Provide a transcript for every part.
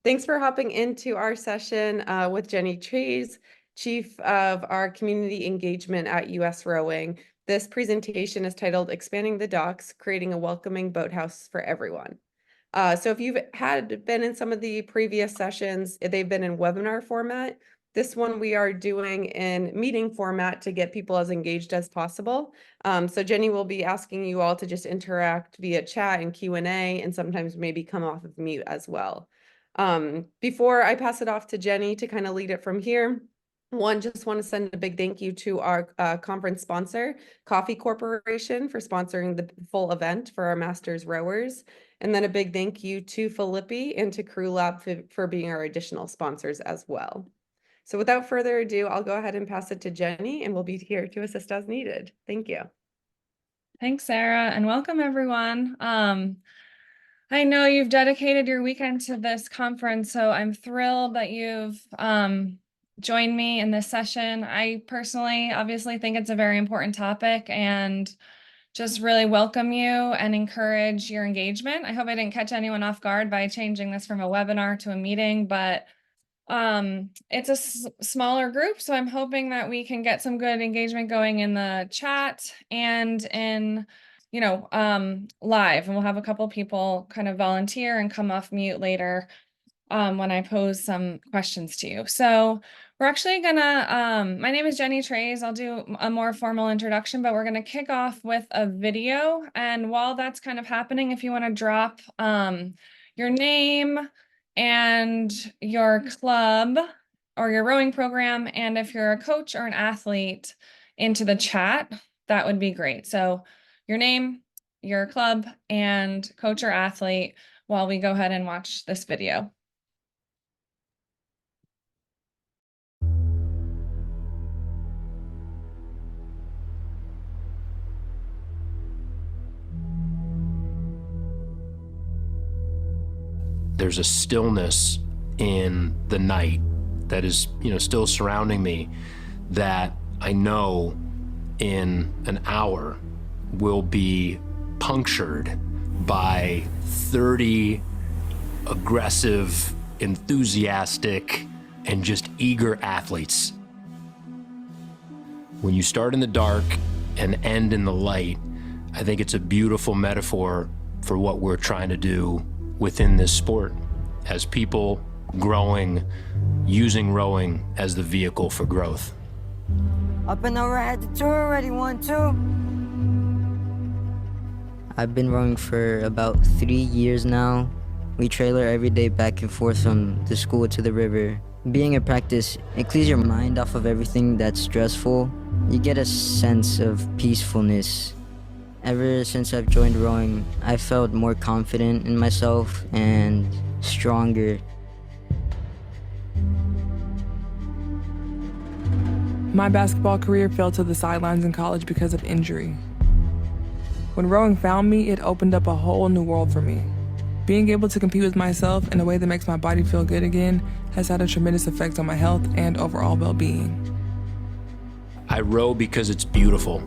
Thanks for hopping into our session with Jenny Trees, Chief of our Community Engagement at US Rowing. This presentation is titled Expanding the Docks, Creating a Welcoming Boathouse for Everyone. So if you've been in some of the previous sessions, they've been in webinar format. This one we are doing in meeting format to get people as engaged as possible. So Jenny will be asking you all to just interact via chat and Q&A, and sometimes maybe come off of mute as well. Before I pass it off to Jenny to kind of lead it from here, just want to send a big thank you to our conference sponsor, Coffee Corporation, for sponsoring the full event for our Masters rowers. And then a big thank you to Philippi and to Crew Lab for being our additional sponsors as well. So without further ado, I'll go ahead and pass it to Jenny, and we'll be here to assist as needed. Thank you. Thanks, Sarah, and welcome everyone. I know you've dedicated your weekend to this conference, so I'm thrilled that you've joined me in this session. I personally obviously think it's a very important topic and just really welcome you and encourage your engagement. I hope I didn't catch anyone off guard by changing this from a webinar to a meeting, but it's a smaller group, so I'm hoping that we can get some good engagement going in the chat and in live, and we'll have a couple people kind of volunteer and come off mute later when I pose some questions to you. So we're actually gonna, my name is Jenny Trees. I'll do a more formal introduction, but we're gonna kick off with a video. And while that's kind of happening, if you wanna drop your name and your club or your rowing program, and if you're a coach or an athlete, into the chat, that would be great. So your name, your club, and coach or athlete while we go ahead and watch this video. There's a stillness in the night that is, still surrounding me, that I know in an hour will be punctured by 30 aggressive, enthusiastic, and just eager athletes. When you start in the dark and end in the light, I think it's a beautiful metaphor for what we're trying to do within this sport, as people growing, using rowing as the vehicle for growth. Up and over, I had the tour already, 1, 2. I've been rowing for about 3 years now. We trailer every day back and forth from the school to the river. Being at practice, it clears your mind off of everything that's stressful. You get a sense of peacefulness. Ever since I've joined rowing, I felt more confident in myself and stronger. My basketball career fell to the sidelines in college because of injury. When rowing found me, it opened up a whole new world for me. Being able to compete with myself in a way that makes my body feel good again has had a tremendous effect on my health and overall well-being. I row because it's beautiful.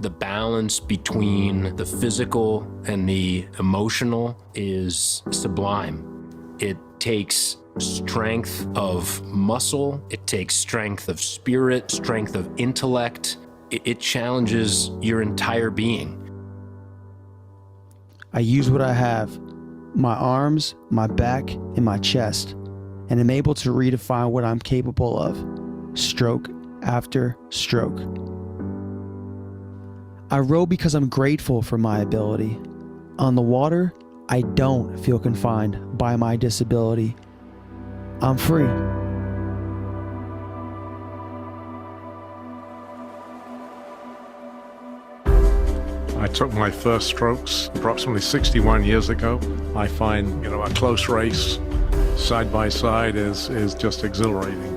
The balance between the physical and the emotional is sublime. It takes strength of muscle, it takes strength of spirit, strength of intellect. It challenges your entire being. I use what I have, my arms, my back, and my chest, and am able to redefine what I'm capable of, stroke after stroke. I row because I'm grateful for my ability. On the water, I don't feel confined by my disability. I'm free. I took my first strokes approximately 61 years ago. I find, a close race side by side is just exhilarating.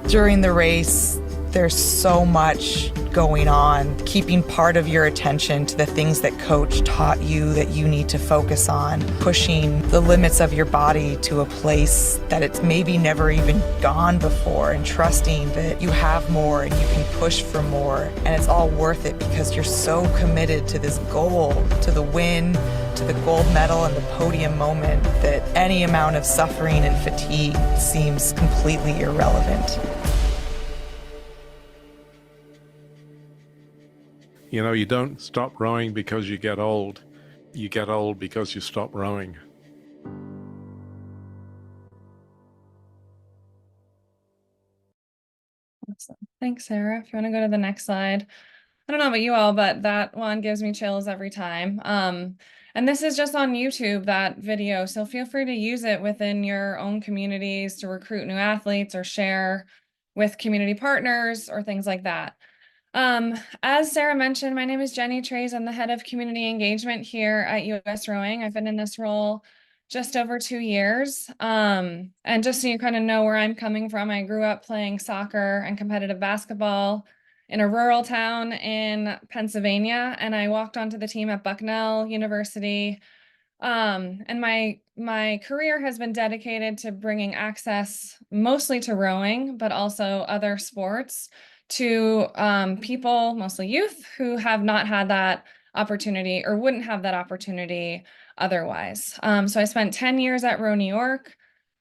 During the race, there's so much going on, keeping part of your attention to the things that coach taught you that you need to focus on, pushing the limits of your body to a place that it's maybe never even gone before, and trusting that you have more and you can push for more, and it's all worth it because you're so committed to this goal, to the win, to the gold medal and the podium moment that any amount of suffering and fatigue seems completely irrelevant. You know, you don't stop rowing because you get old. You get old because you stop rowing. Awesome. Thanks, Sarah. If you want to go to the next slide. I don't know about you all, but that one gives me chills every time. And this is just on YouTube, that video. So feel free to use it within your own communities to recruit new athletes or share with community partners or things like that. As Sarah mentioned, my name is Jenny Trays. I'm the head of community engagement here at US Rowing. I've been in this role just over 2 years. And just so you kind of know where I'm coming from, I grew up playing soccer and competitive basketball in a rural town in Pennsylvania, and I walked onto the team at Bucknell University. And my career has been dedicated to bringing access mostly to rowing, but also other sports to people, mostly youth, who have not had that opportunity or wouldn't have that opportunity otherwise. So I spent 10 years at Row New York,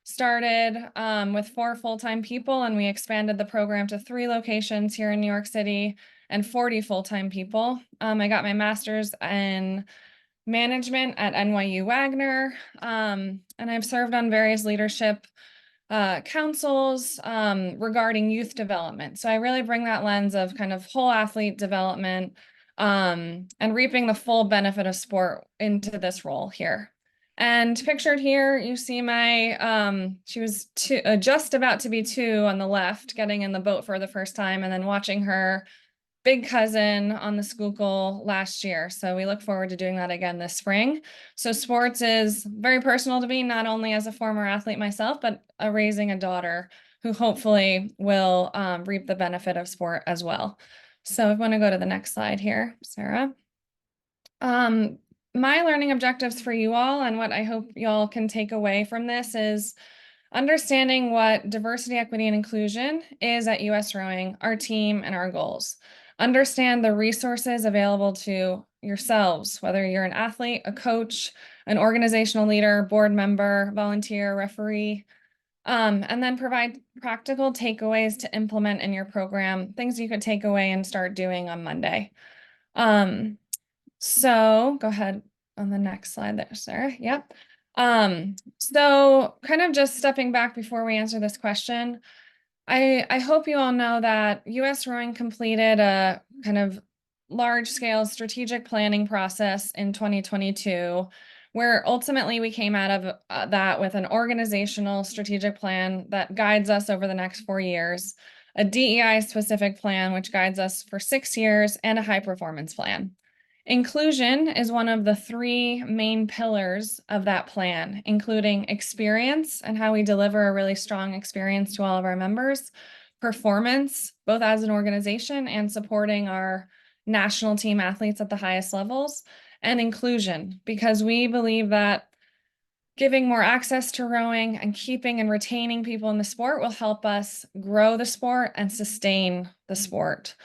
started with 4 full-time people, and we expanded the program to 3 locations here in New York City and 40 full-time people. I got my master's in management at NYU Wagner, and I've served on various leadership councils regarding youth development. So I really bring that lens of kind of whole athlete development and reaping the full benefit of sport into this role here. And pictured here, you see my, she was just about to be 2 on the left, getting in the boat for the first time, and then watching her big cousin on the Schuylkill last year. So we look forward to doing that again this spring. So sports is very personal to me, not only as a former athlete myself, but raising a daughter who hopefully will reap the benefit of sport as well. So I want to go to the next slide here, Sarah. My learning objectives for you all and what I hope y'all can take away from this is understanding what diversity, equity, and inclusion is at US Rowing, our team, and our goals. Understand the resources available to yourselves, whether you're an athlete, a coach, an organizational leader, board member, volunteer, referee, and then provide practical takeaways to implement in your program, things you could take away and start doing on Monday. So go ahead on the next slide there, Sarah. Yep. So kind of just stepping back before we answer this question, I hope you all know that US Rowing completed a kind of large-scale strategic planning process in 2022, where ultimately we came out of that with an organizational strategic plan that guides us over the next 4 years, a DEI-specific plan which guides us for 6 years, and a high-performance plan. Inclusion is one of the 3 main pillars of that plan, including experience and how we deliver a really strong experience to all of our members, performance, both as an organization and supporting our national team athletes at the highest levels, and inclusion, because we believe that giving more access to rowing and keeping and retaining people in the sport will help us grow the sport and sustain the sport.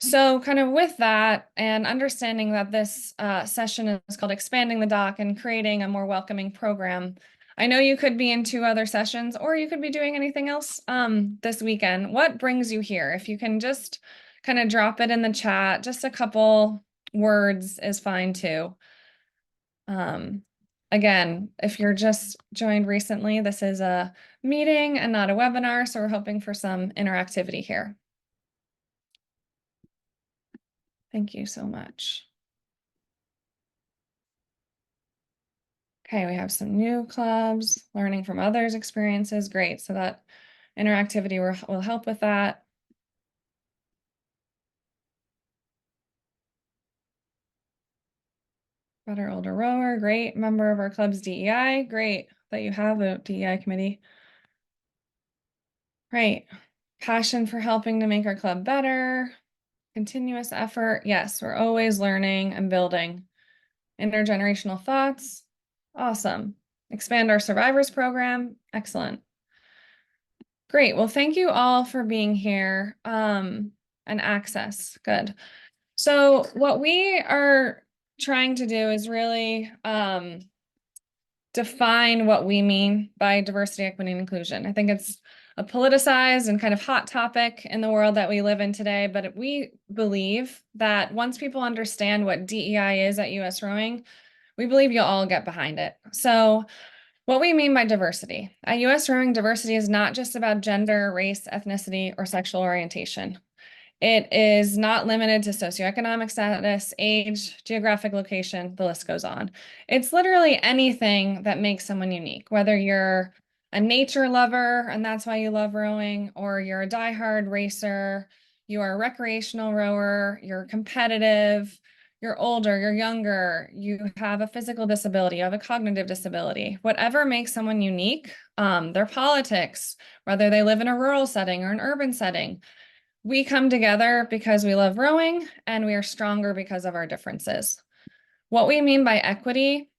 So kind of with that and understanding that this session is called Expanding the Dock and Creating a More Welcoming Program, I know you could be in 2 other sessions or you could be doing anything else this weekend. What brings you here? If you can just kind of drop it in the chat, just a couple words is fine too. Again, if you're just joined recently, this is a meeting and not a webinar, so we're hoping for some interactivity here. Thank you so much. Okay, we have some new clubs, learning from others' experiences. Great, so that interactivity will help with that. Better older rower, great. Member of our club's DEI, great that you have a DEI committee. Right, passion for helping to make our club better. Continuous effort. Yes, we're always learning and building. Intergenerational thoughts. Awesome. Expand our survivors program. Excellent. Great. Well, thank you all for being here and access. Good. So what we are trying to do is really define what we mean by diversity, equity, and inclusion. I think it's a politicized and kind of hot topic in the world that we live in today, but we believe that once people understand what DEI is at US Rowing, we believe you'll all get behind it. So what we mean by diversity. At US Rowing, diversity is not just about gender, race, ethnicity, or sexual orientation. It is not limited to socioeconomic status, age, geographic location, the list goes on. It's literally anything that makes someone unique, whether you're a nature lover and that's why you love rowing, or you're a diehard racer, you are a recreational rower, you're competitive, you're older, you're younger, you have a physical disability, you have a cognitive disability, whatever makes someone unique, their politics, whether they live in a rural setting or an urban setting, we come together because we love rowing and we are stronger because of our differences. What we mean by equity,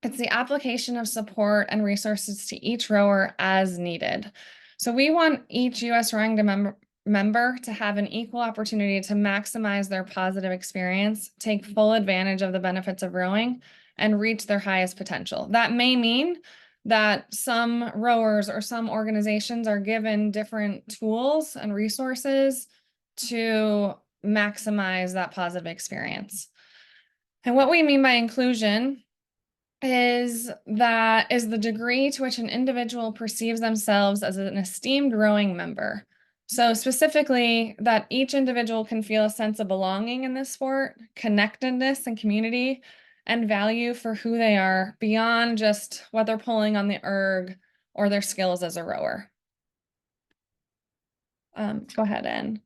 it's the application of support and resources to each rower as needed. So we want each US Rowing member to have an equal opportunity to maximize their positive experience, take full advantage of the benefits of rowing, and reach their highest potential. That may mean that some rowers or some organizations are given different tools and resources to maximize that positive experience. And what we mean by inclusion is the degree to which an individual perceives themselves as an esteemed rowing member. So specifically, that each individual can feel a sense of belonging in this sport, connectedness and community, and value for who they are beyond just what they're pulling on the erg or their skills as a rower. Go ahead and,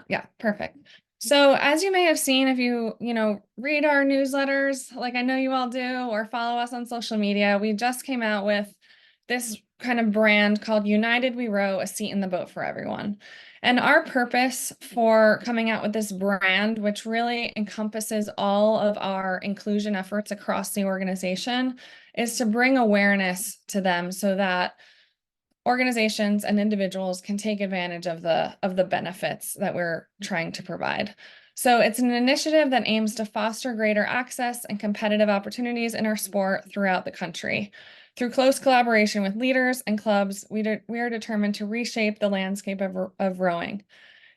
yeah, perfect. So as you may have seen, if you read our newsletters, like I know you all do, or follow us on social media, we just came out with this kind of brand called United We Row, a seat in the boat for everyone. And our purpose for coming out with this brand, which really encompasses all of our inclusion efforts across the organization, is to bring awareness to them so that organizations and individuals can take advantage of the benefits that we're trying to provide. So it's an initiative that aims to foster greater access and competitive opportunities in our sport throughout the country. Through close collaboration with leaders and clubs, we are determined to reshape the landscape of rowing.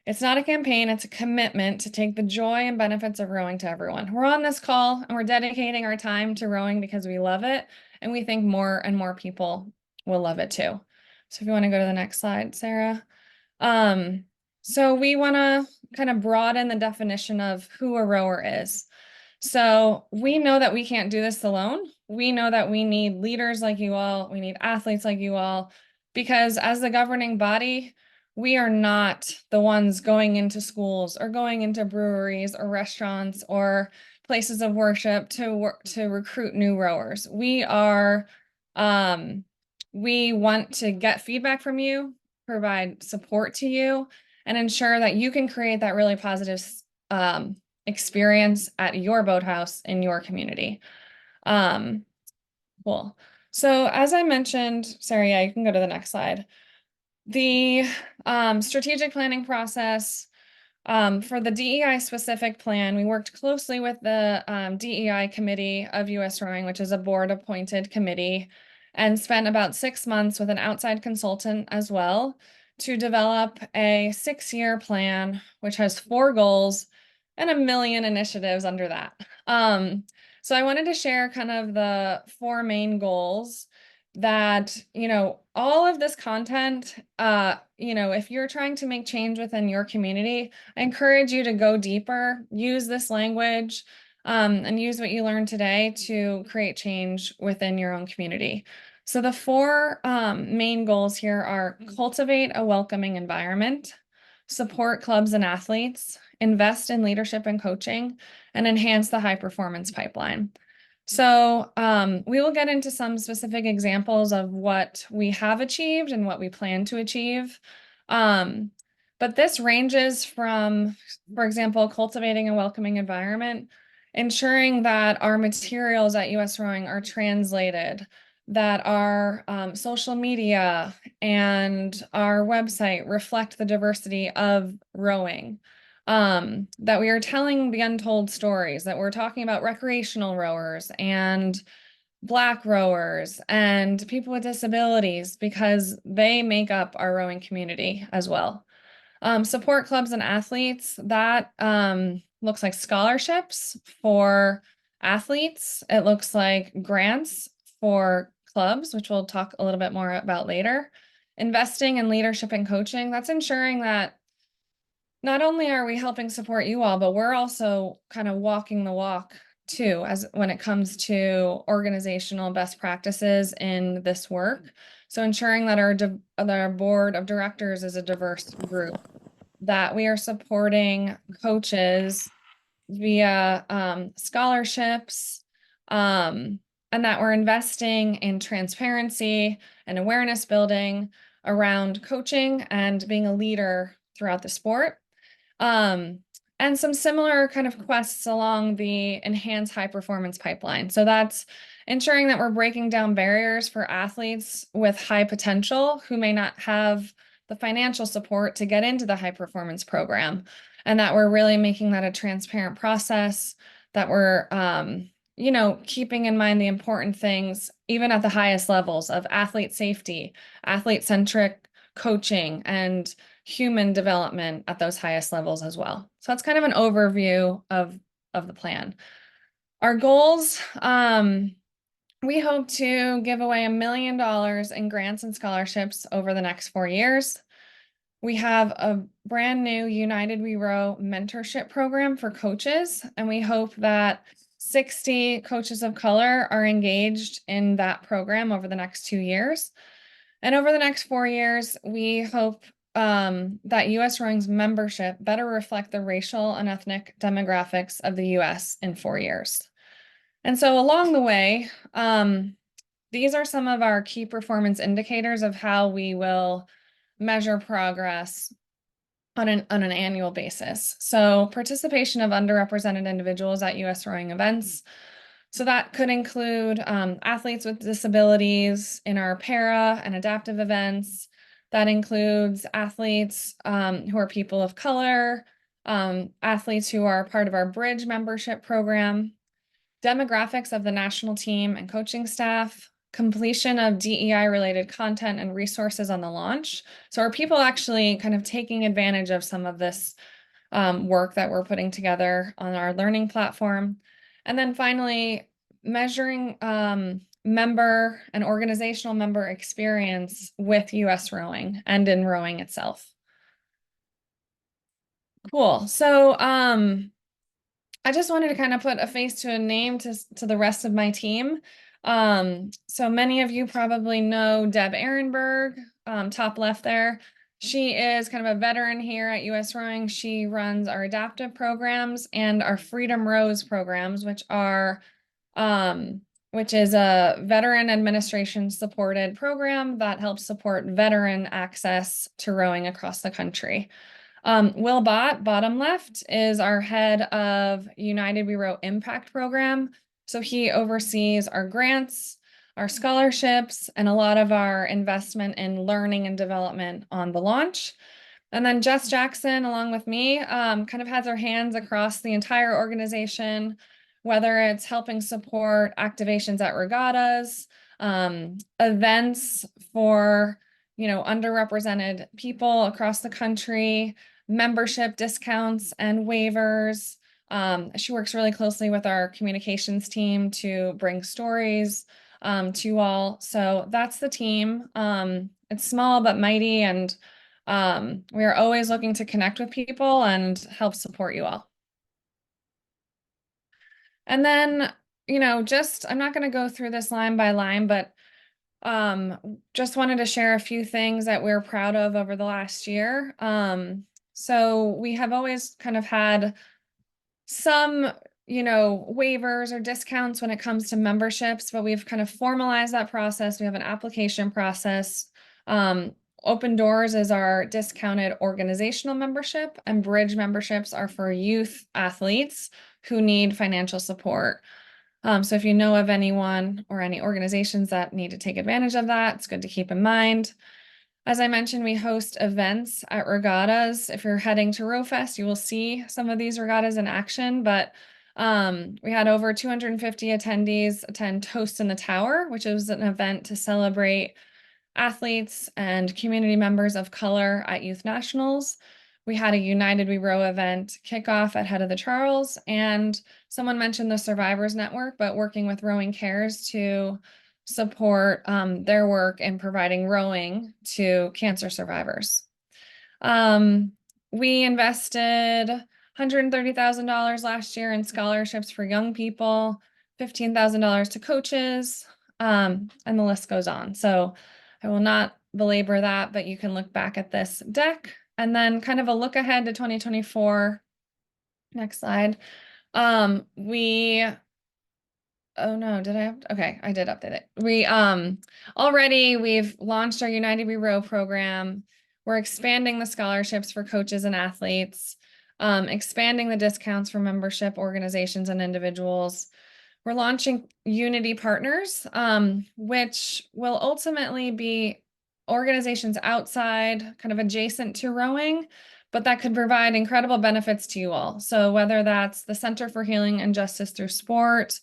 It's not a campaign, it's a commitment to take the joy and benefits of rowing to everyone. We're on this call and we're dedicating our time to rowing because we love it, and we think more and more people will love it too. So if you want to go to the next slide, Sarah. So we want to kind of broaden the definition of who a rower is. So we know that we can't do this alone. We know that we need leaders like you all, we need athletes like you all, because as the governing body, we are not the ones going into schools or going into breweries or restaurants or places of worship to recruit new rowers. We want to get feedback from you, provide support to you, and ensure that you can create that really positive experience at your boathouse in your community. Cool. So as I mentioned, Sarah, yeah, you can go to the next slide. The strategic planning process for the DEI specific plan, we worked closely with the DEI committee of US Rowing, which is a board appointed committee, and spent about 6 months with an outside consultant as well to develop a 6-year plan, which has 4 goals and 1 million initiatives under that. So I wanted to share kind of the 4 main goals that, all of this content, if you're trying to make change within your community, I encourage you to go deeper, use this language, and use what you learned today to create change within your own community. So the 4 main goals here are cultivate a welcoming environment, support clubs and athletes, invest in leadership and coaching, and enhance the high performance pipeline. So we will get into some specific examples of what we have achieved and what we plan to achieve. But this ranges from, for example, cultivating a welcoming environment, ensuring that our materials at US Rowing are translated, that our social media and our website reflect the diversity of rowing. that we are telling the untold stories, that we're talking about recreational rowers and Black rowers and people with disabilities, because they make up our rowing community as well. Support clubs and athletes, that looks like scholarships for athletes. It looks like grants for clubs, which we'll talk a little bit more about later. Investing in leadership and coaching, that's ensuring that not only are we helping support you all, but we're also kind of walking the walk too, as when it comes to organizational best practices in this work. So ensuring that our board of directors is a diverse group, that we are supporting coaches via scholarships, and that we're investing in transparency and awareness building around coaching and being a leader throughout the sport. And some similar kind of quests along the enhanced high performance pipeline. So that's ensuring that we're breaking down barriers for athletes with high potential who may not have the financial support to get into the high performance program, and that we're really making that a transparent process, that we're keeping in mind the important things, even at the highest levels, of athlete safety, athlete-centric coaching, and human development at those highest levels as well. So that's kind of an overview of the plan. Our goals, we hope to give away $1 million in grants and scholarships over the next 4 years. We have a brand new United We Row mentorship program for coaches, and we hope that 60 coaches of color are engaged in that program over the next 2 years. And over the next 4 years, we hope that U.S. Rowing's membership better reflect the racial and ethnic demographics of the U.S. in 4 years. And so along the way, these are some of our key performance indicators of how we will measure progress on an annual basis. So participation of underrepresented individuals at U.S. rowing events. So that could include athletes with disabilities in our para and adaptive events. That includes athletes who are people of color, athletes who are part of our Bridge membership program, demographics of the national team and coaching staff, completion of DEI-related content and resources on the launch. So are people actually kind of taking advantage of some of this work that we're putting together on our learning platform? And then finally, measuring member and organizational member experience with U.S. rowing and in rowing itself. Cool. So I just wanted to kind of put a face to a name to the rest of my team. So many of you probably know Deb Ehrenberg, top left there. She is kind of a veteran here at U.S. Rowing. She runs our adaptive programs and our Freedom Rows programs, which is a veteran administration supported program that helps support veteran access to rowing across the country. Will Bott, bottom left, is our head of United We Row Impact Program. So he oversees our grants, our scholarships, and a lot of our investment in learning and development on the launch. And then Jess Jackson, along with me, kind of has her hands across the entire organization, whether it's helping support activations at regattas, events for underrepresented people across the country, membership discounts and waivers. She works really closely with our communications team to bring stories to you all. So that's the team. It's small but mighty, and we are always looking to connect with people and help support you all. And then, I'm not going to go through this line by line, but just wanted to share a few things that we're proud of over the last year. So we have always kind of had some, waivers or discounts when it comes to memberships, but we've kind of formalized that process. We have an application process. Open Doors is our discounted organizational membership, and Bridge memberships are for youth athletes who need financial support. So if you know of anyone or any organizations that need to take advantage of that, it's good to keep in mind. As I mentioned, we host events at regattas. If you're heading to RowFest, you will see some of these regattas in action, but we had over 250 attendees attend Toast in the Tower, which was an event to celebrate athletes and community members of color at Youth Nationals. We had a United We Row event kickoff at Head of the Charles, and someone mentioned the Survivors Network, but working with Rowing Cares to support their work in providing rowing to cancer survivors. We invested $130,000 last year in scholarships for young people, $15,000 to coaches, and the list goes on. So I will not belabor that, but you can look back at this deck and then kind of a look ahead to 2024. Next slide. Oh no, did I have, okay, I did update it. We've launched our United We Row program. We're expanding the scholarships for coaches and athletes, expanding the discounts for membership organizations and individuals. We're launching Unity Partners, which will ultimately be organizations outside, kind of adjacent to rowing, but that could provide incredible benefits to you all. So whether that's the Center for Healing and Justice Through Sport,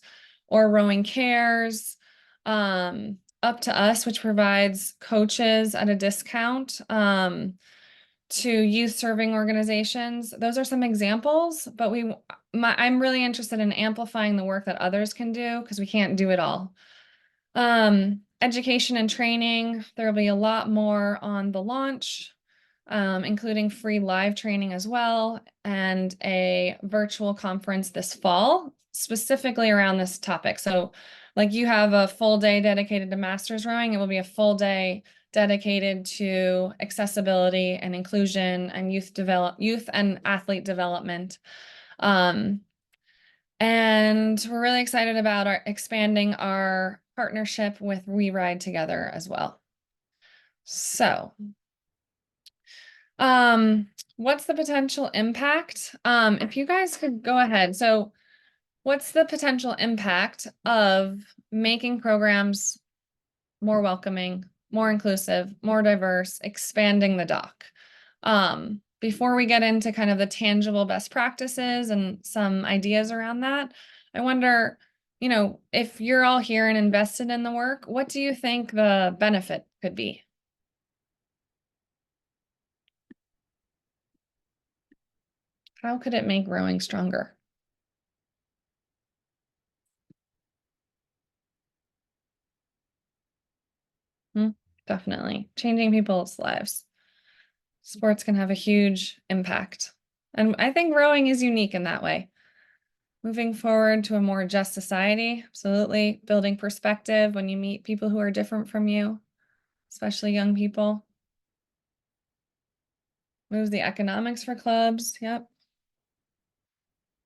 or Rowing Cares, Up to Us, which provides coaches at a discount to youth serving organizations. Those are some examples, but I'm really interested in amplifying the work that others can do because we can't do it all. Education and training, there will be a lot more on the launch, including free live training as well, and a virtual conference this fall, specifically around this topic. So like you have a full day dedicated to masters rowing, it will be a full day dedicated to accessibility and inclusion and youth and athlete development. And we're really excited about expanding our partnership with We Ride Together as well. So what's the potential impact? If you guys could go ahead. So what's the potential impact of making programs more welcoming, more inclusive, more diverse, expanding the dock? Before we get into kind of the tangible best practices and some ideas around that, I wonder, if you're all here and invested in the work, what do you think the benefit could be? How could it make rowing stronger? Definitely. Changing people's lives. Sports can have a huge impact. And I think rowing is unique in that way. Moving forward to a more just society, absolutely. Building perspective when you meet people who are different from you, especially young people. Moves the economics for clubs, yep.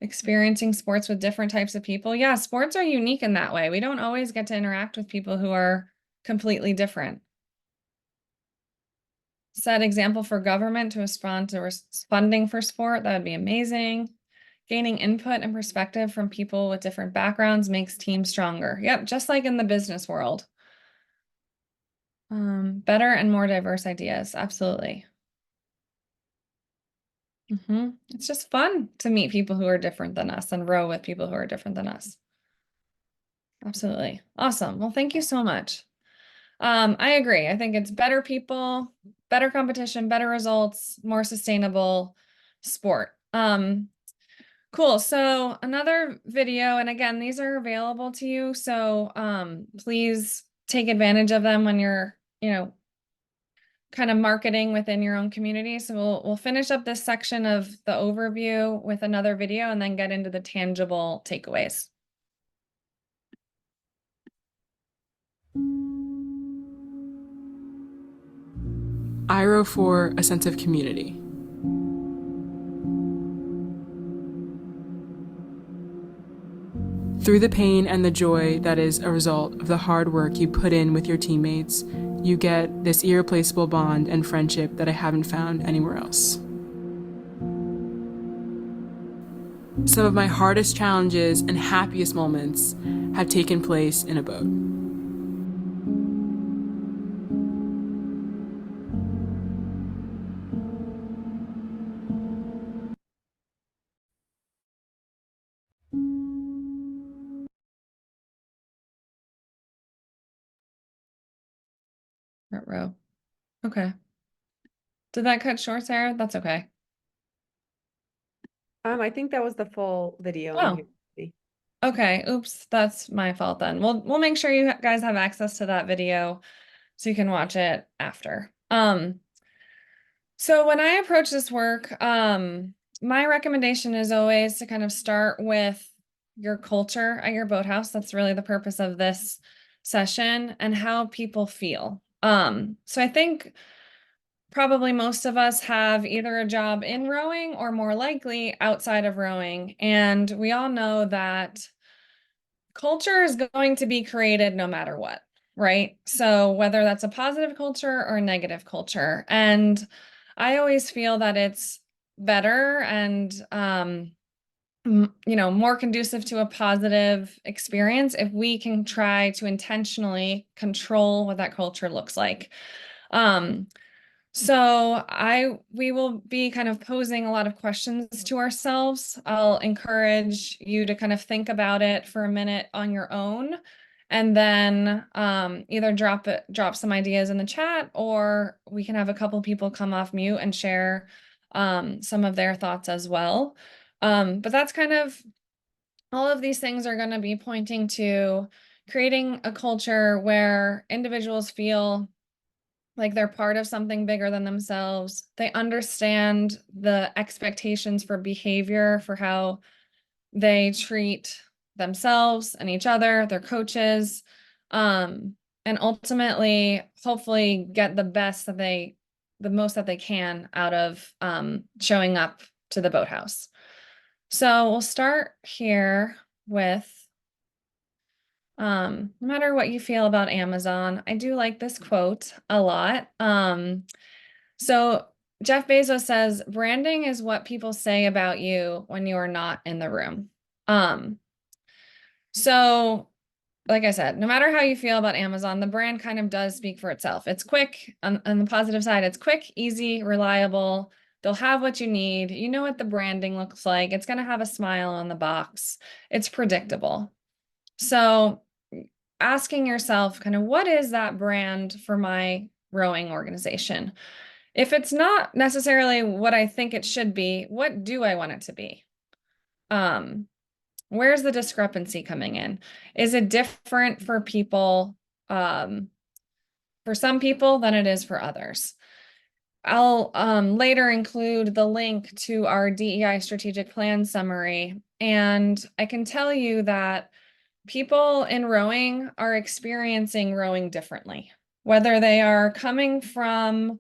Experiencing sports with different types of people. Yeah, sports are unique in that way. We don't always get to interact with people who are completely different. Set example for government to respond to funding for sport. That would be amazing. Gaining input and perspective from people with different backgrounds makes teams stronger. Yep, just like in the business world. Better and more diverse ideas. Absolutely. It's just fun to meet people who are different than us and row with people who are different than us. Absolutely. Awesome. Well, thank you so much. I agree. I think it's better people, better competition, better results, more sustainable sport. Cool. So another video, and again, these are available to you. So please take advantage of them when you're, kind of marketing within your own community. So we'll finish up this section of the overview with another video and then get into the tangible takeaways. I row for a sense of community. Through the pain and the joy that is a result of the hard work you put in with your teammates, you get this irreplaceable bond and friendship that I haven't found anywhere else. Some of my hardest challenges and happiest moments have taken place in a boat. Front row. Okay. Did that cut short, Sarah? That's okay. I think that was the full video Oh. in here. Okay, oops, that's my fault then. We'll make sure you guys have access to that video so you can watch it after. So when I approach this work, my recommendation is always to kind of start with your culture at your boathouse. That's really the purpose of this session, and how people feel. So I think probably most of us have either a job in rowing or more likely outside of rowing. And we all know that culture is going to be created no matter what, right? So whether that's a positive culture or a negative culture. And I always feel that it's better and more conducive to a positive experience if we can try to intentionally control what that culture looks like. So we will be kind of posing a lot of questions to ourselves. I'll encourage you to kind of think about it for a minute on your own, and then either drop some ideas in the chat, or we can have a couple people come off mute and share some of their thoughts as well. But that's kind of all of these things are going to be pointing to creating a culture where individuals feel like they're part of something bigger than themselves. They understand the expectations for behavior, for how they treat themselves and each other, their coaches, and ultimately, hopefully, get the most that they can out of showing up to the boathouse. So we'll start here with no matter what you feel about Amazon, I do like this quote a lot. So Jeff Bezos says, branding is what people say about you when you are not in the room. So like I said, no matter how you feel about Amazon, the brand kind of does speak for itself. It's quick. On the positive side, it's quick, easy, reliable. They'll have what you need. You know what the branding looks like. It's going to have a smile on the box. It's predictable. So asking yourself kind of what is that brand for my rowing organization? If it's not necessarily what I think it should be, what do I want it to be? Where's the discrepancy coming in? Is it different for people, for some people than it is for others? I'll later include the link to our DEI strategic plan summary. And I can tell you that people in rowing are experiencing rowing differently, whether they are coming from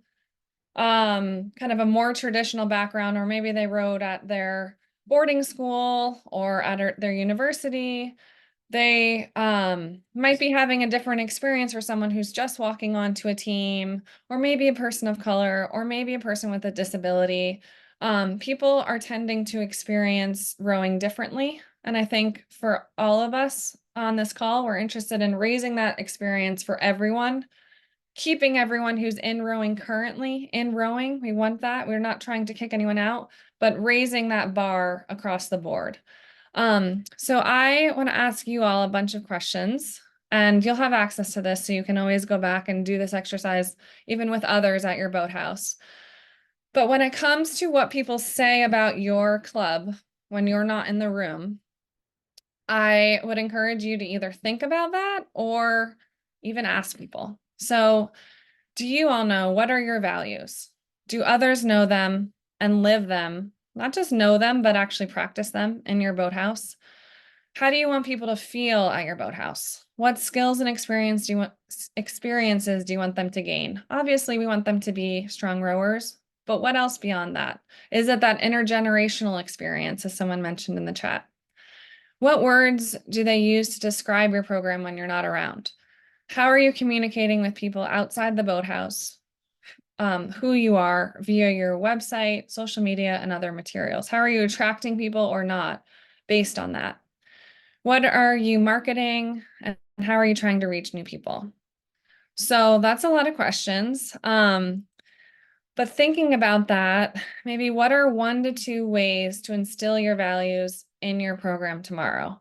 kind of a more traditional background, or maybe they rowed at their boarding school or at their university. They might be having a different experience for someone who's just walking onto a team, or maybe a person of color, or maybe a person with a disability. People are tending to experience rowing differently. And I think for all of us on this call, we're interested in raising that experience for everyone, keeping everyone who's in rowing currently in rowing. We want that. We're not trying to kick anyone out, but raising that bar across the board. So I want to ask you all a bunch of questions, and you'll have access to this, so you can always go back and do this exercise even with others at your boathouse. But when it comes to what people say about your club when you're not in the room, I would encourage you to either think about that or even ask people. So, do you all know, what are your values? Do others know them and live them? Not just know them, but actually practice them in your boathouse. How do you want people to feel at your boathouse? What skills and experiences do you want them to gain? Obviously, we want them to be strong rowers, but what else beyond that? Is it that intergenerational experience, as someone mentioned in the chat? What words do they use to describe your program when you're not around? How are you communicating with people outside the boathouse? Who you are via your website, social media, and other materials? How are you attracting people or not based on that? What are you marketing, and how are you trying to reach new people? So that's a lot of questions. But thinking about that, maybe what are 1 to 2 ways to instill your values in your program tomorrow?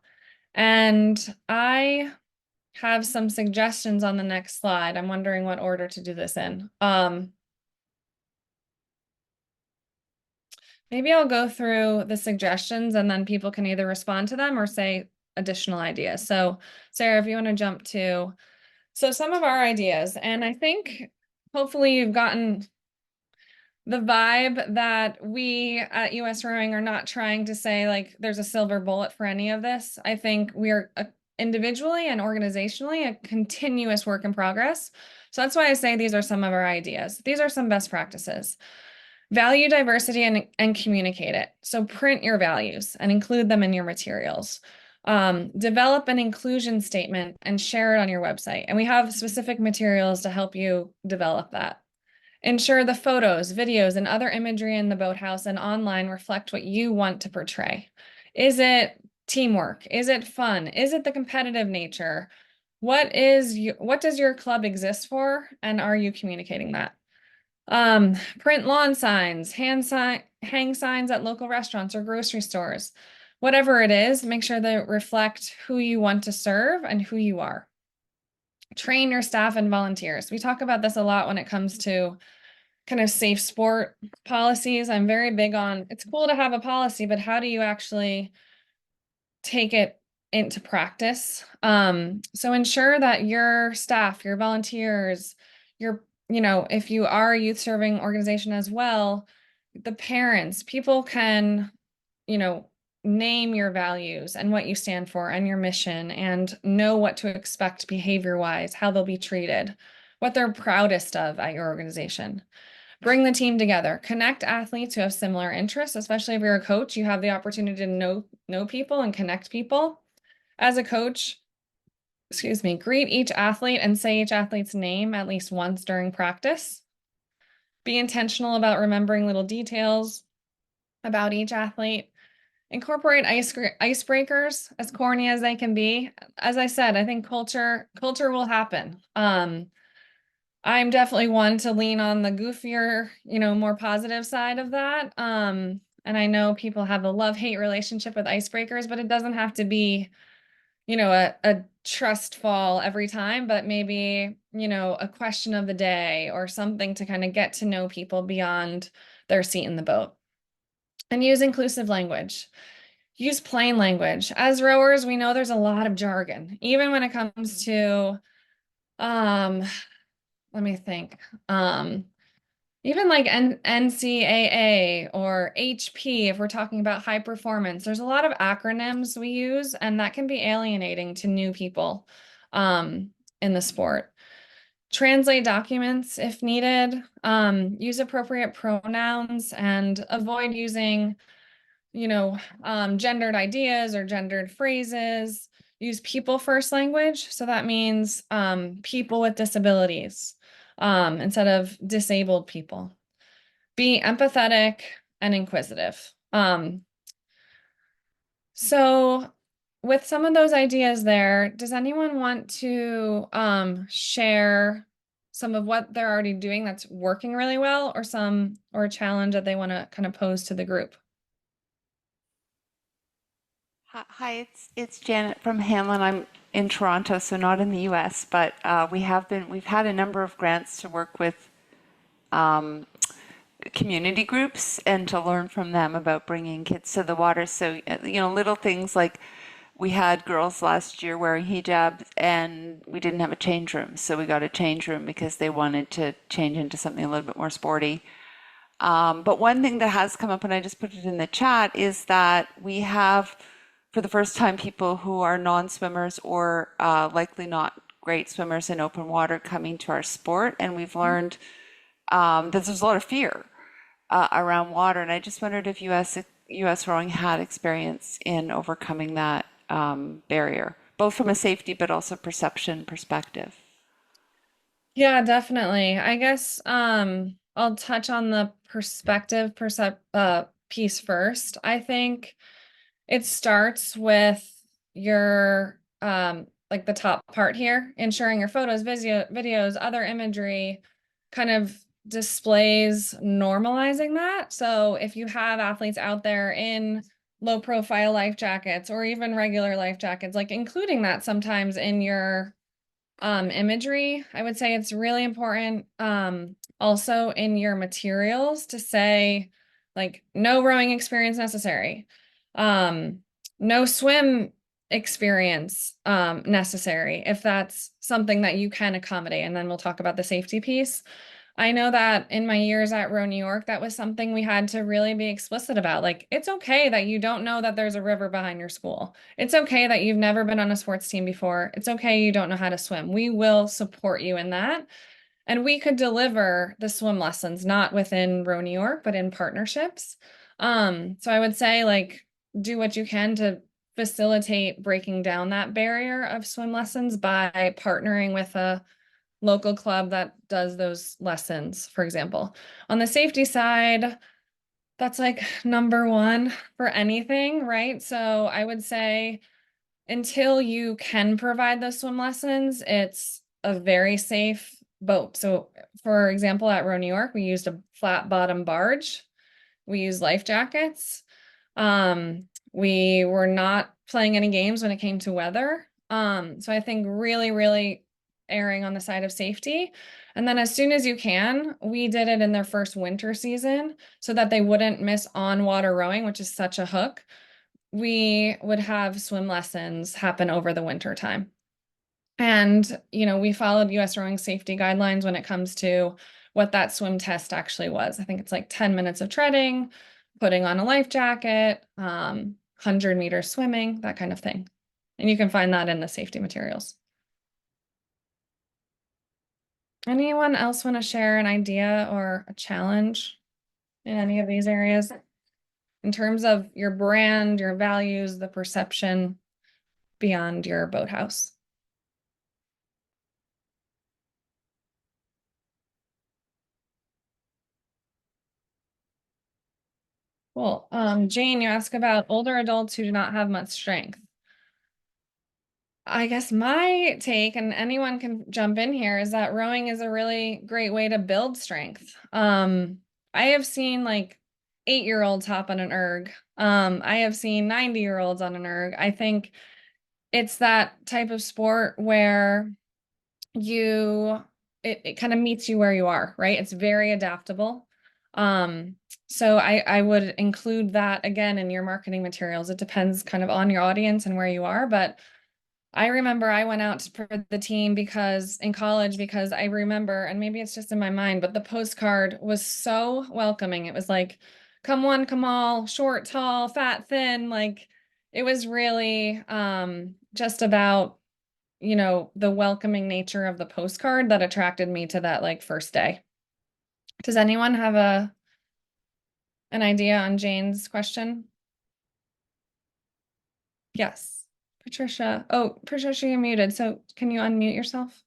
And I have some suggestions on the next slide. I'm wondering what order to do this in. Maybe I'll go through the suggestions and then people can either respond to them or say additional ideas. So Sarah, if you want to jump to, so some of our ideas, and I think hopefully you've gotten the vibe that we at US Rowing are not trying to say like there's a silver bullet for any of this. I think we're individually and organizationally a continuous work in progress. So that's why I say these are some of our ideas. These are some best practices. Value diversity and communicate it. So print your values and include them in your materials. Develop an inclusion statement and share it on your website. And we have specific materials to help you develop that. Ensure the photos, videos, and other imagery in the boathouse and online reflect what you want to portray. Is it teamwork? Is it fun? Is it the competitive nature? What does your club exist for? And are you communicating that? Print lawn signs, hang signs at local restaurants or grocery stores. Whatever it is, make sure they reflect who you want to serve and who you are. Train your staff and volunteers. We talk about this a lot when it comes to kind of safe sport policies. I'm very big on, it's cool to have a policy, but how do you actually take it into practice? So ensure that your staff, your volunteers, if you are a youth serving organization as well, the parents, people can, name your values and what you stand for and your mission and know what to expect behavior-wise, how they'll be treated, what they're proudest of at your organization. Bring the team together. Connect athletes who have similar interests, especially if you're a coach, you have the opportunity to know people and connect people. As a coach, greet each athlete and say each athlete's name at least once during practice. Be intentional about remembering little details about each athlete. Incorporate icebreakers, as corny as they can be. As I said, I think culture will happen. I'm definitely one to lean on the goofier, more positive side of that. And I know people have a love-hate relationship with icebreakers, but it doesn't have to be, a trust fall every time, but maybe, a question of the day or something to kind of get to know people beyond their seat in the boat. And use inclusive language. Use plain language. As rowers, we know there's a lot of jargon, even when it comes to, let me think, even like NCAA or HP, if we're talking about high performance, there's a lot of acronyms we use, and that can be alienating to new people in the sport. Translate documents if needed, use appropriate pronouns, and avoid using gendered ideas or gendered phrases. Use people first language. So that means people with disabilities instead of disabled people. Be empathetic and inquisitive. So with some of those ideas there, does anyone want to share some of what they're already doing that's working really well, or a challenge that they want to kind of pose to the group? Hi, it's Janet from Hamlin. I'm in Toronto, so not in the U.S., but we've had a number of grants to work with community groups and to learn from them about bringing kids to the water. So little things like we had girls last year wearing hijabs and we didn't have a change room, so we got a change room because they wanted to change into something a little bit more sporty. But one thing that has come up, and I just put it in the chat, is that we have, for the first time, people who are non-swimmers or likely not great swimmers in open water coming to our sport. And we've learned that there's a lot of fear around water. And I just wondered if US Rowing had experience in overcoming that barrier, both from a safety but also perception perspective. Yeah, definitely. I guess I'll touch on the perspective piece first. I think it starts with your like the top part here, ensuring your photos, videos, other imagery kind of displays normalizing that. So if you have athletes out there in low profile life jackets or even regular life jackets, like including that sometimes in your imagery. I would say it's really important also in your materials to say like no rowing experience necessary. No swim experience necessary if that's something that you can accommodate. And then we'll talk about the safety piece. I know that in my years at Row New York, that was something we had to really be explicit about. Like, it's okay that you don't know that there's a river behind your school. It's okay that you've never been on a sports team before. It's okay you don't know how to swim. We will support you in that. And we could deliver the swim lessons, not within Row New York, but in partnerships. So I would say, like, do what you can to facilitate breaking down that barrier of swim lessons by partnering with a local club that does those lessons, for example. On the safety side, that's like number one for anything, right? So I would say until you can provide those swim lessons, it's a very safe boat. So for example, at Row New York, we used a flat bottom barge. We used life jackets. We were not playing any games when it came to weather. So I think really, really erring on the side of safety. And then as soon as you can, we did it in their first winter season so that they wouldn't miss on water rowing, which is such a hook. We would have swim lessons happen over the winter time. And, we followed US rowing safety guidelines when it comes to what that swim test actually was. I think it's like 10 minutes of treading, putting on a life jacket, 100-meter swimming, that kind of thing. And you can find that in the safety materials. Anyone else want to share an idea or a challenge in any of these areas? In terms of your brand, your values, the perception beyond your boathouse. Cool. Jane, you ask about older adults who do not have much strength. I guess my take, and anyone can jump in here, is that rowing is a really great way to build strength. I have seen like 8-year-olds hop on an erg. I have seen 90-year-olds on an erg. I think it's that type of sport where it kind of meets you where you are, right? It's very adaptable. So I would include that again in your marketing materials. It depends kind of on your audience and where you are, but I remember I went out for the team because in college, because I remember, and maybe it's just in my mind, but the postcard was so welcoming. It was like, come one, come all, short, tall, fat, thin. Like it was really just about, the welcoming nature of the postcard that attracted me to that like first day. Does anyone have an idea on Jane's question? Yes. Patricia. Oh, Patricia, you're muted. So can you unmute yourself?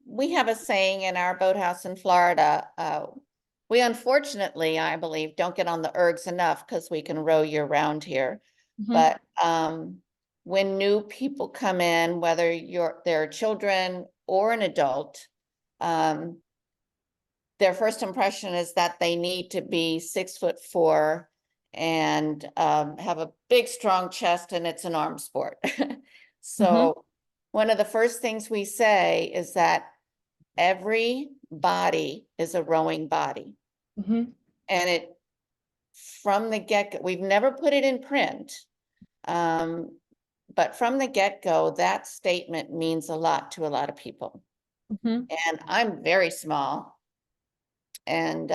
We have a saying in our boathouse in Florida. We unfortunately, I believe, don't get on the ergs enough because we can row year round here. Mhm. But when new people come in, whether they're children or an adult, their first impression is that they need to be 6'4" and have a big, strong chest, and it's an arm sport. So one of the first things we say is that every body is a rowing body. Mhm. And it, from the get-go, we've never put it in print, but from the get-go, that statement means a lot to a lot of people. Mhm. And I'm very small, and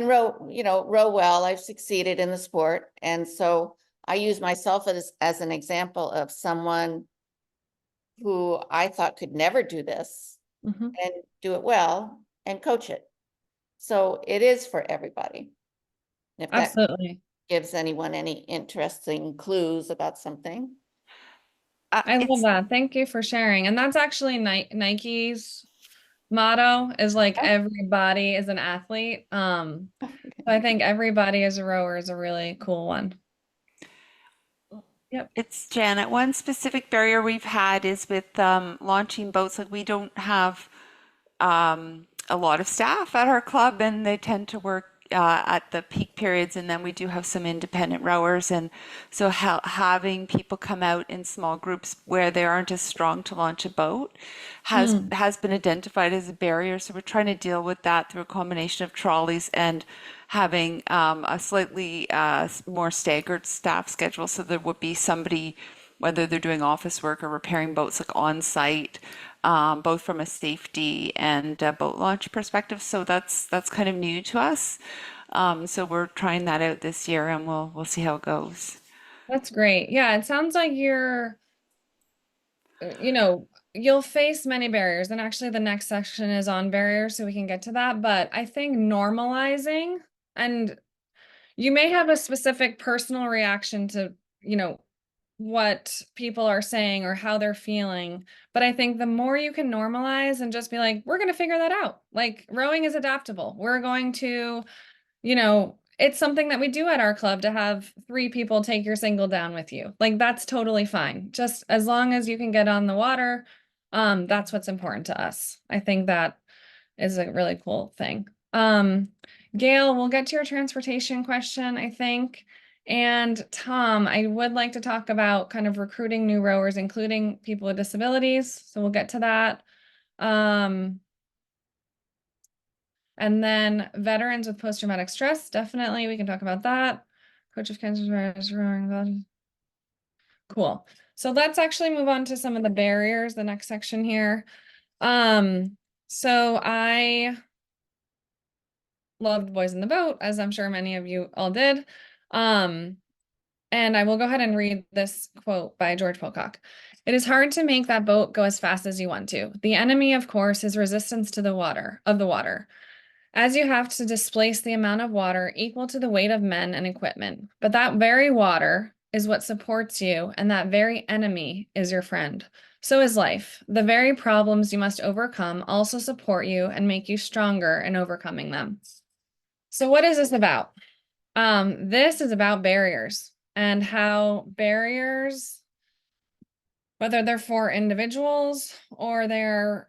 row well. I've succeeded in the sport, and so I use myself as an example of someone who I thought could never do this Mhm. and do it well and coach it. So it is for everybody. If that Absolutely. gives anyone any interesting clues about something. I love that. Thank you for sharing. And that's actually Nike's motto is like everybody is an athlete. So I think everybody is a rower is a really cool one. Yep. It's Janet. One specific barrier we've had is with launching boats. Like we don't have a lot of staff at our club, and they tend to work at the peak periods, and then we do have some independent rowers. And so having people come out in small groups where they aren't as strong to launch a boat has been identified as a barrier. So we're trying to deal with that through a combination of trolleys and having a slightly more staggered staff schedule. So there would be somebody, whether they're doing office work or repairing boats, like on site, both from a safety and a boat launch perspective. So that's kind of new to us. So we're trying that out this year, and we'll see how it goes. That's great. Yeah, it sounds like you're, you'll face many barriers. And actually, the next section is on barriers, so we can get to that. But I think normalizing, and you may have a specific personal reaction to, what people are saying or how they're feeling. But I think the more you can normalize and just be like, we're going to figure that out. Like, rowing is adaptable. We're going to, it's something that we do at our club to have 3 people take your single down with you. Like, that's totally fine. Just as long as you can get on the water, that's what's important to us. I think that is a really cool thing. Gail, we'll get to your transportation question, I think. And Tom, I would like to talk about kind of recruiting new rowers, including people with disabilities. So we'll get to that. And then veterans with post-traumatic stress, definitely, we can talk about that. Coach of cancer rowing. Cool. So let's actually move on to some of the barriers, the next section here. So I loved Boys in the Boat, as I'm sure many of you all did. And I will go ahead and read this quote by George Pocock. It is hard to make that boat go as fast as you want to. The enemy, of course, is resistance to the water, as you have to displace the amount of water equal to the weight of men and equipment. But that very water is what supports you, and that very enemy is your friend. So is life. The very problems you must overcome also support you and make you stronger in overcoming them. So what is this about? This is about barriers and how barriers, whether they're for individuals or they're,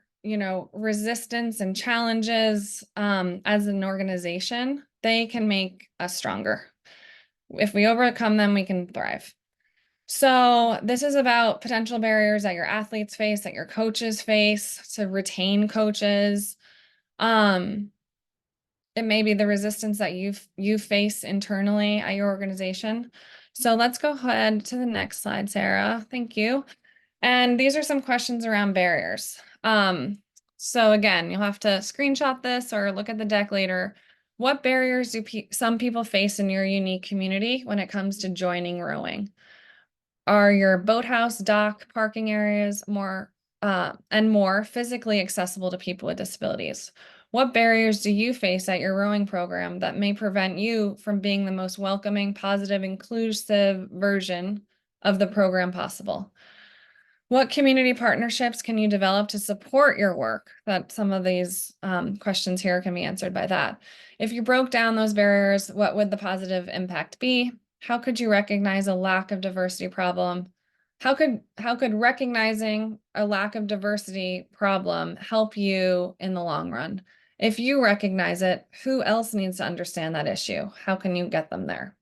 resistance and challenges, as an organization, they can make us stronger. If we overcome them, we can thrive. So this is about potential barriers that your athletes face, that your coaches face, to retain coaches. It may be the resistance that you face internally at your organization. So let's go ahead to the next slide, Sarah. Thank you. And these are some questions around barriers. So again, you'll have to screenshot this or look at the deck later. What barriers do some people face in your unique community when it comes to joining rowing? Are your boathouse, dock, parking areas more physically accessible to people with disabilities? What barriers do you face at your rowing program that may prevent you from being the most welcoming, positive, inclusive version of the program possible? What community partnerships can you develop to support your work? That some of these questions here can be answered by that. If you broke down those barriers, what would the positive impact be? How could you recognize a lack of diversity problem? How could recognizing a lack of diversity problem help you in the long run? If you recognize it, who else needs to understand that issue? How can you get them there?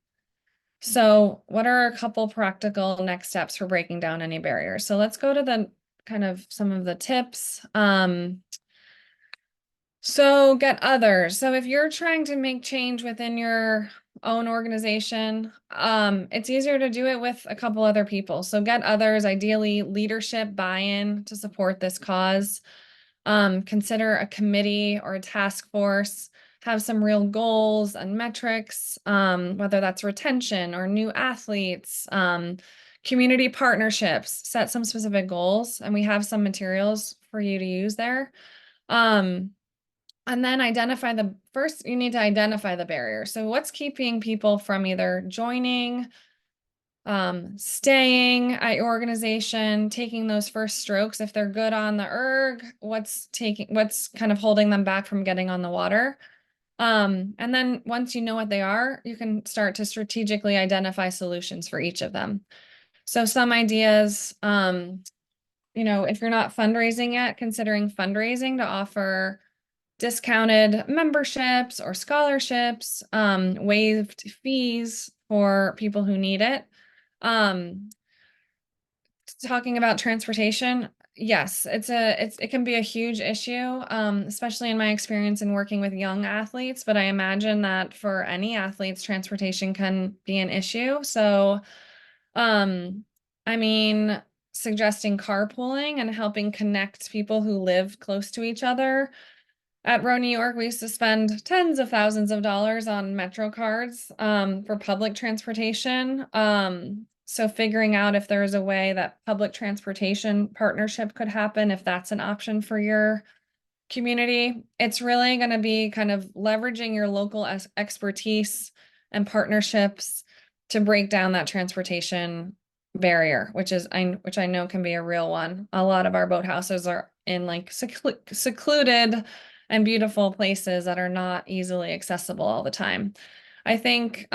So what are a couple practical next steps for breaking down any barriers? So let's go to the kind of some of the tips. So get others. So if you're trying to make change within your own organization, it's easier to do it with a couple other people. So get others, ideally leadership buy-in to support this cause. Consider a committee or a task force, have some real goals and metrics, whether that's retention or new athletes, community partnerships, set some specific goals, and we have some materials for you to use there. And then you need to identify the barrier. So what's keeping people from either joining, staying at your organization, taking those first strokes? If they're good on the erg, what's kind of holding them back from getting on the water? And then once you know what they are, you can start to strategically identify solutions for each of them. So some ideas, if you're not fundraising yet, considering fundraising to offer discounted memberships or scholarships, waived fees for people who need it. Talking about transportation, yes, it can be a huge issue, especially in my experience in working with young athletes, but I imagine that for any athletes, transportation can be an issue. So, I mean, suggesting carpooling and helping connect people who live close to each other. At Row New York, we used to spend tens of thousands of dollars on Metro cards for public transportation. So figuring out if there's a way that public transportation partnership could happen, if that's an option for your community, it's really going to be kind of leveraging your local expertise and partnerships to break down that transportation barrier, which I know can be a real one. A lot of our boathouses are in like secluded and beautiful places that are not easily accessible all the time. I think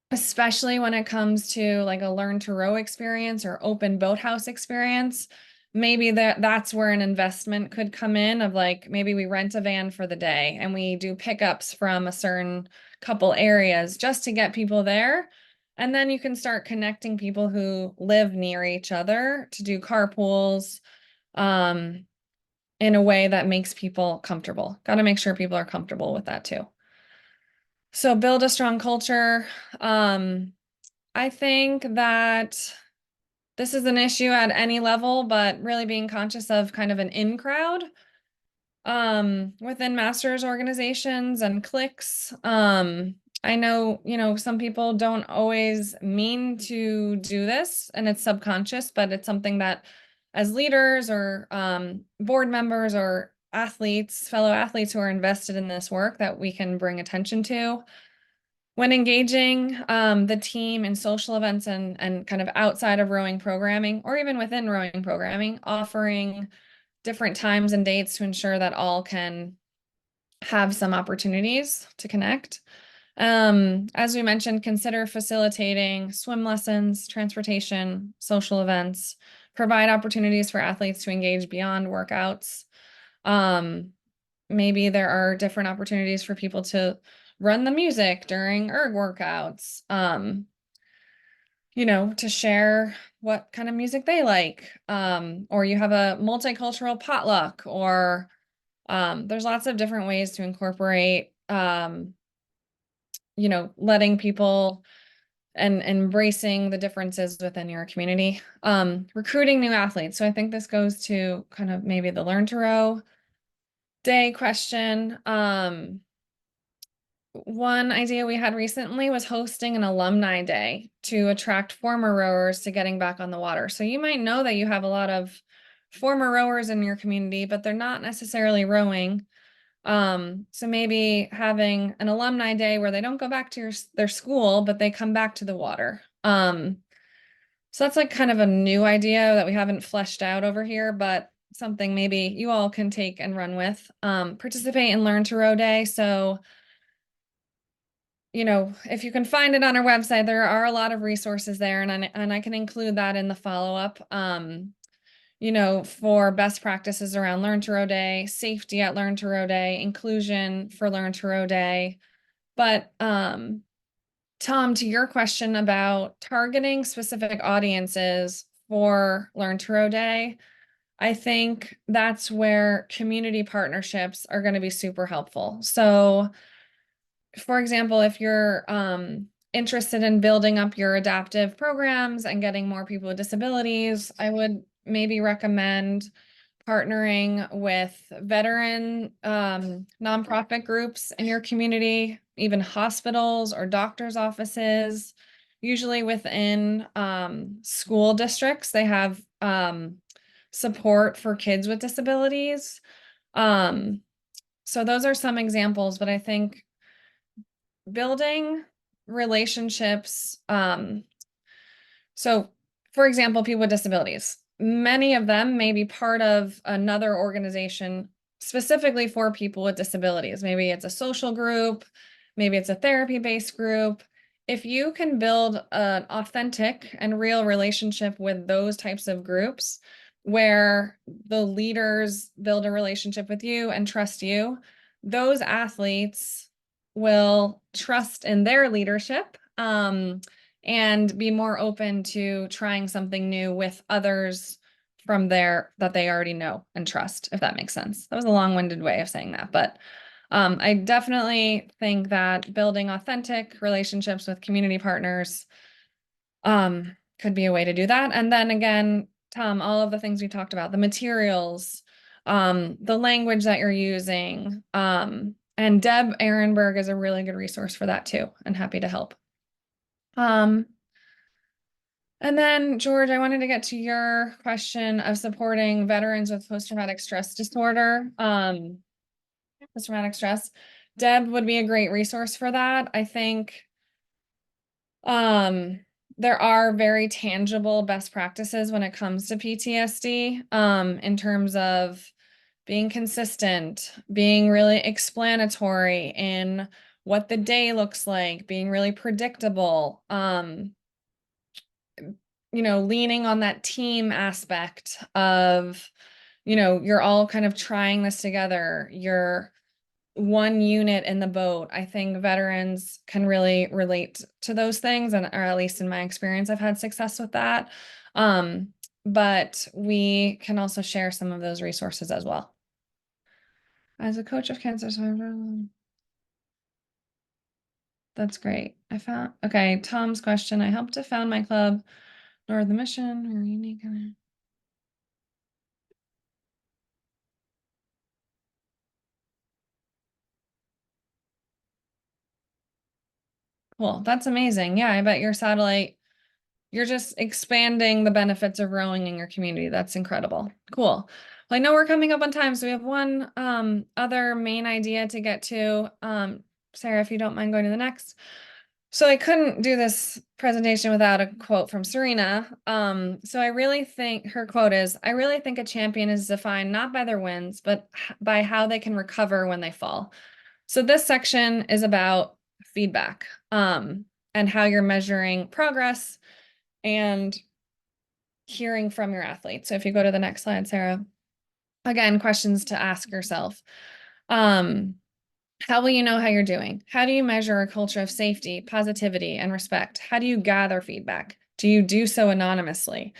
especially when it comes to like a learn to row experience or open boathouse experience, maybe that's where an investment could come in of like maybe we rent a van for the day and we do pickups from a certain couple areas just to get people there. And then you can start connecting people who live near each other to do carpools in a way that makes people comfortable. Got to make sure people are comfortable with that too. So build a strong culture. I think that this is an issue at any level, but really being conscious of kind of an in crowd within masters organizations and cliques. I know, some people don't always mean to do this and it's subconscious, but it's something that as leaders or board members or athletes, fellow athletes who are invested in this work that we can bring attention to. When engaging the team in social events and kind of outside of rowing programming, or even within rowing programming, offering different times and dates to ensure that all can have some opportunities to connect. As we mentioned, consider facilitating swim lessons, transportation, social events, provide opportunities for athletes to engage beyond workouts. Maybe there are different opportunities for people to run the music during erg workouts, to share what kind of music they like. Or you have a multicultural potluck, or there's lots of different ways to incorporate, letting people and embracing the differences within your community. Recruiting new athletes. So I think this goes to kind of maybe the Learn to Row Day question. One idea we had recently was hosting an alumni day to attract former rowers to getting back on the water. So you might know that you have a lot of former rowers in your community, but they're not necessarily rowing. So maybe having an alumni day where they don't go back to their school, but they come back to the water. So that's like kind of a new idea that we haven't fleshed out over here, but something maybe you all can take and run with. Participate in Learn to Row Day. So if you can find it on our website, there are a lot of resources there, and I can include that in the follow-up. For best practices around Learn to Row Day, safety at Learn to Row Day, inclusion for Learn to Row Day. But Tom, to your question about targeting specific audiences for Learn to Row Day, I think that's where community partnerships are going to be super helpful. So for example, if you're interested in building up your adaptive programs and getting more people with disabilities, I would maybe recommend partnering with veteran nonprofit groups in your community, even hospitals or doctors' offices. Usually within school districts, they have support for kids with disabilities. So those are some examples, but I think building relationships. So for example, people with disabilities, many of them may be part of another organization specifically for people with disabilities. Maybe it's a social group, maybe it's a therapy-based group. If you can build an authentic and real relationship with those types of groups, where the leaders build a relationship with you and trust you, those athletes will trust in their leadership, and be more open to trying something new with others from there that they already know and trust, if that makes sense. That was a long-winded way of saying that, but I definitely think that building authentic relationships with community partners could be a way to do that. And then again, Tom, all of the things we talked about, the materials, the language that you're using, and Deb Ehrenberg is a really good resource for that too, and happy to help. And then, George, I wanted to get to your question of supporting veterans with post-traumatic stress disorder, post-traumatic stress. Deb would be a great resource for that. I think there are very tangible best practices when it comes to PTSD, in terms of being consistent, being really explanatory in what the day looks like, being really predictable, leaning on that team aspect of, you're all kind of trying this together. You're one unit in the boat. I think veterans can really relate to those things, or at least in my experience, I've had success with that. But we can also share some of those resources as well. As a coach of cancer survivor, that's great. Okay, Tom's question. I helped to found my club, nor the mission, or unique. Cool. That's amazing. Yeah, I bet your satellite, you're just expanding the benefits of rowing in your community. That's incredible. Cool. Well, I know we're coming up on time, so we have one other main idea to get to. Sarah, if you don't mind going to the next. So I couldn't do this presentation without a quote from Serena. So I really think her quote is, "I really think a champion is defined not by their wins, but by how they can recover when they fall." So this section is about feedback, and how you're measuring progress and hearing from your athletes. So if you go to the next slide, Sarah, again, questions to ask yourself. How will you know how you're doing? How do you measure a culture of safety, positivity, and respect? How do you gather feedback? Do you do so anonymously?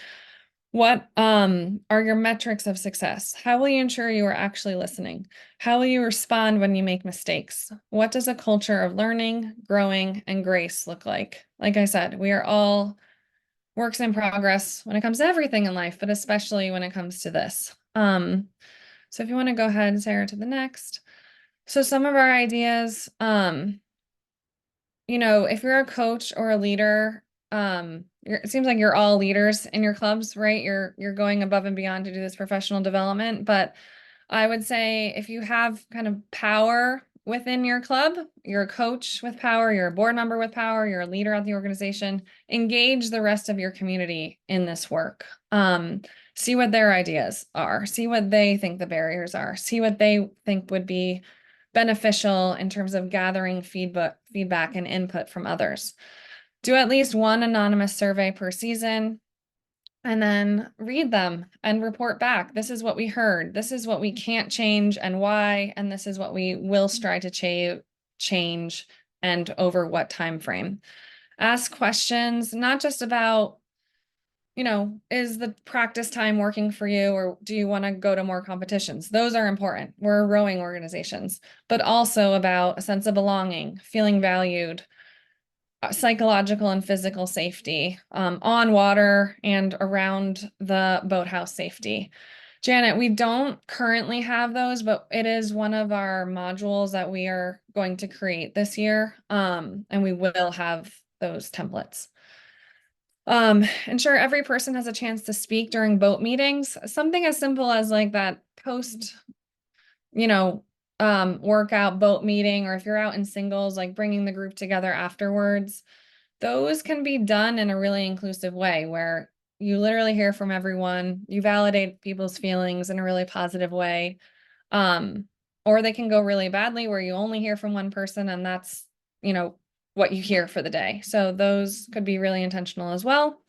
What are your metrics of success? How will you ensure you are actually listening? How will you respond when you make mistakes? What does a culture of learning, growing, and grace look like? Like I said, we are all works in progress when it comes to everything in life, but especially when it comes to this. So if you want to go ahead, Sarah, to the next. So some of our ideas, if you're a coach or a leader, it seems like you're all leaders in your clubs, right? You're going above and beyond to do this professional development. But I would say if you have kind of power within your club, you're a coach with power, you're a board member with power, you're a leader at the organization, engage the rest of your community in this work. See what their ideas are, see what they think the barriers are, see what they think would be beneficial in terms of gathering feedback and input from others. Do at least one anonymous survey per season, and then read them and report back. This is what we heard. This is what we can't change and why, and this is what we will strive to change and over what time frame. Ask questions, not just about, is the practice time working for you, or do you want to go to more competitions? Those are important. We're rowing organizations, but also about a sense of belonging, feeling valued, psychological and physical safety, on water and around the boathouse safety. Janet, we don't currently have those, but it is one of our modules that we are going to create this year, and we will have those templates. Ensure every person has a chance to speak during boat meetings. Something as simple as like that post, workout boat meeting, or if you're out in singles, like bringing the group together afterwards. Those can be done in a really inclusive way where you literally hear from everyone, you validate people's feelings in a really positive way. Or they can go really badly where you only hear from one person and that's, what you hear for the day. So those could be really intentional as well.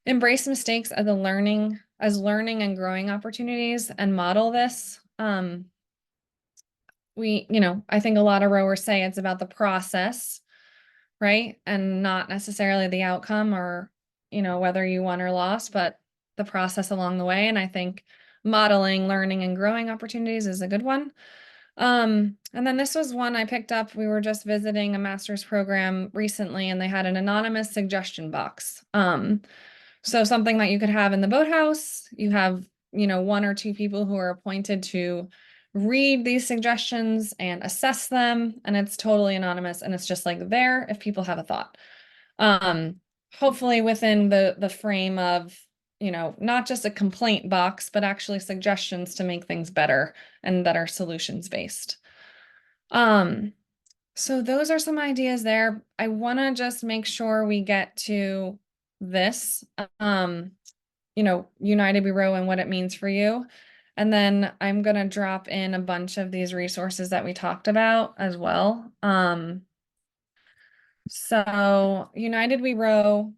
Embrace mistakes as a learning as learning and growing opportunities and model this. I think a lot of rowers say it's about the process, right? And not necessarily the outcome or, whether you won or lost, but the process along the way. And I think modeling, learning, and growing opportunities is a good one. And then this was one I picked up. We were just visiting a master's program recently, and they had an anonymous suggestion box. So something that you could have in the boathouse, you have, one or two people who are appointed to read these suggestions and assess them, and it's totally anonymous, and it's just like there if people have a thought. Hopefully within the frame of, not just a complaint box, but actually suggestions to make things better and that are solutions based. So those are some ideas there. I want to just make sure we get to this, United We Row and what it means for you. And then I'm going to drop in a bunch of these resources that we talked about as well. So United We Row,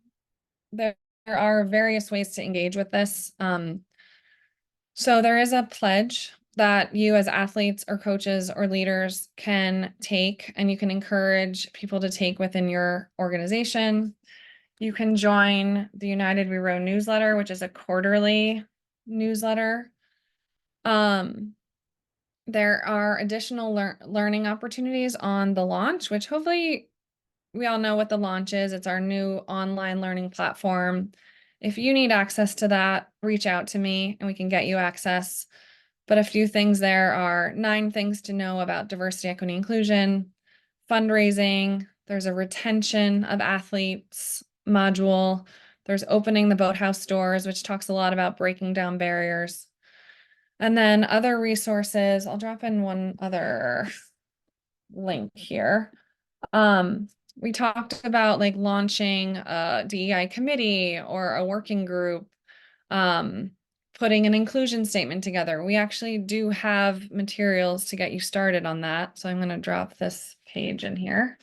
there are various ways to engage with this. So there is a pledge that you as athletes or coaches or leaders can take, and you can encourage people to take within your organization. You can join the United We Row newsletter, which is a quarterly newsletter. There are additional learning opportunities on the launch, which hopefully we all know what the launch is. It's our new online learning platform. If you need access to that, reach out to me and we can get you access. But a few things there are 9 things to know about diversity, equity, inclusion, fundraising. There's a retention of athletes module. There's opening the Boathouse doors, which talks a lot about breaking down barriers. And then other resources, I'll drop in one other link here. We talked about like launching a DEI committee or a working group, putting an inclusion statement together. We actually do have materials to get you started on that. So I'm going to drop this page in here.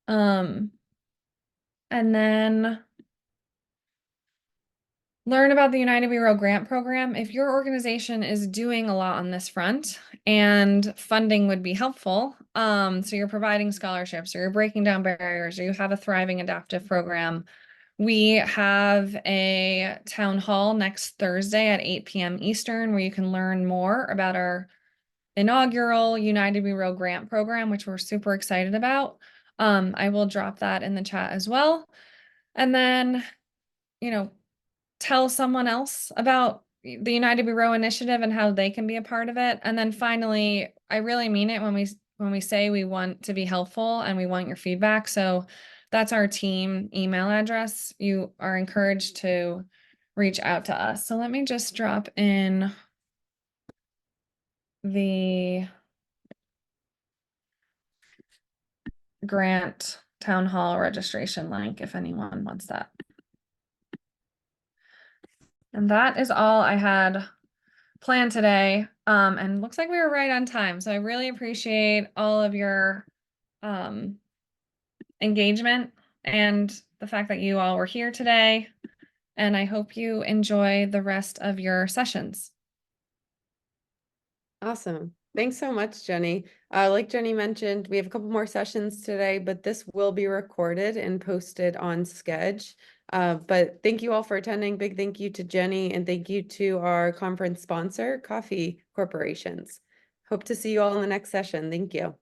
And then learn about the United We Row grant program. If your organization is doing a lot on this front and funding would be helpful, so you're providing scholarships or you're breaking down barriers or you have a thriving adaptive program, we have a town hall next Thursday at 8 p.m. Eastern where you can learn more about our inaugural United We Row grant program, which we're super excited about. I will drop that in the chat as well. And then, tell someone else about the United We Row initiative and how they can be a part of it. And then finally, I really mean it when we say we want to be helpful and we want your feedback. So that's our team email address. You are encouraged to reach out to us. So let me just drop in the grant town hall registration link if anyone wants that. And that is all I had planned today. And looks like we were right on time. So I really appreciate all of your engagement and the fact that you all were here today. And I hope you enjoy the rest of your sessions. Awesome. Thanks so much, Jenny. Like Jenny mentioned, we have a couple more sessions today, but this will be recorded and posted on Sketch. But thank you all for attending. Big thank you to Jenny and thank you to our conference sponsor, Coffee Corporations. Hope to see you all in the next session. Thank you.